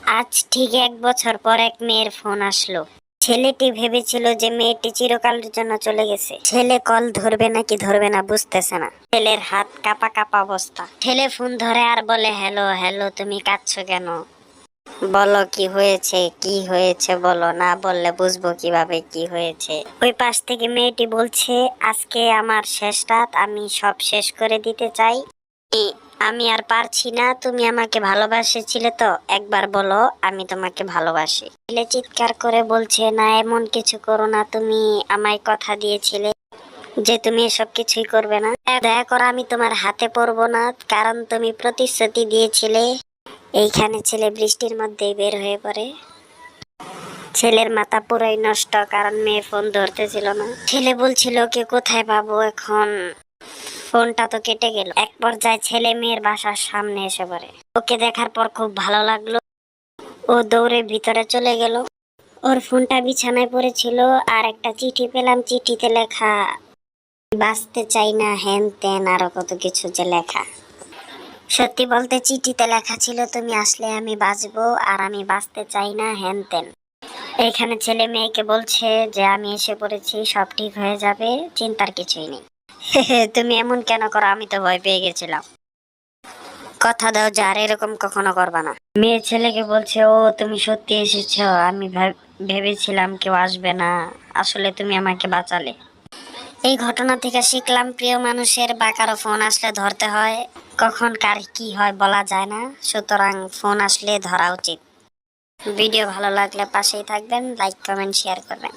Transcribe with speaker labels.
Speaker 1: আজ ঠিক 1 বছর পর এক মেয়ের ফোন আসলো। ছেলেটি ভেবেছিল যে মেয়েটি চিরকালের জন্য চলে গেছে। ছেলে কল ধরবে নাকি ধরবে না বুঝতেছে না। ছেলের হাত কাঁপা কাঁপা অবস্থা। ছেলে ফোন ধরে আর বলে, হ্যালো হ্যালো, তুমি কাঁদছো কেন? বলো কি হয়েছে, কি হয়েছে বলো, না বললে বুঝবো কিভাবে কি হয়েছে। ওই পাশ থেকে মেয়েটি বলছে, আজকে আমার শেষ রাত, আমি সব শেষ করে দিতে চাই। আমি আর পারছি না। তুমি আমাকে ভালোবাসেছিলে তো, একবার বলো আমি তোমাকে ভালোবাসি। ছেলে চিৎকার করে বলছে, না এমন কিছু করো না, তুমি আমায় কথা দিয়েছিলে যে তুমি এসব কিছুই করবে না। দয়া করে আমি তোমার হাতে পড়বো না, কারণ তুমি প্রতিশ্রুতি দিয়েছিলে। এইখানে ছেলে বৃষ্টির মধ্যেই বের হয়ে পড়ে। ছেলের মাথা পুরাই নষ্ট, কারণ মেয়ে ফোন ধরতেছিল না। ছেলে বলছিল কে কোথায় পাবো এখন, ফোনটা তো কেটে গেল। এক পর্যায়ে ছেলে মেয়ের বাসার সামনে এসে পড়ে। ওকে দেখার পর খুব ভালো লাগলো। ও দৌড়ে ভিতরে চলে গেল। ওর ফোনটা বিছানায় পড়েছিল, আর একটা চিঠি পেলাম। চিঠিতে লেখা, বাঁচতে চাই না, হ্যান ত্যান আরো কত কিছু যে লেখা। সত্যি বলতে চিঠিতে লেখা ছিল, তুমি আসলে আমি বাঁচবো, আর আমি বাঁচতে চাই না, হ্যান ত্যান। এখানে ছেলে মেয়েকে বলছে যে আমি এসে পড়েছি, সব ঠিক হয়ে যাবে, চিন্তার কিছুই নেই। তুমি এমন কেন করো, আমি তো ভয় পেয়ে গেছিলাম। কথা দাও যে আর এরকম কখনো করবা না। মেয়ে ছেলেকে বলছে, ও তুমি সত্যি এসেছো, আমি ভেবেছিলাম কেউ আসবে না, আসলে তুমি আমাকে বাঁচালে। এই ঘটনা থেকে শিখলাম, প্রিয় মানুষের বা কারো ফোন আসলে ধরতে হয়। কখন কার কি হয় বলা যায় না, সুতরাং ফোন আসলে ধরা উচিত। ভিডিও ভালো লাগলে পাশেই থাকবেন, লাইক কমেন্ট শেয়ার করবেন।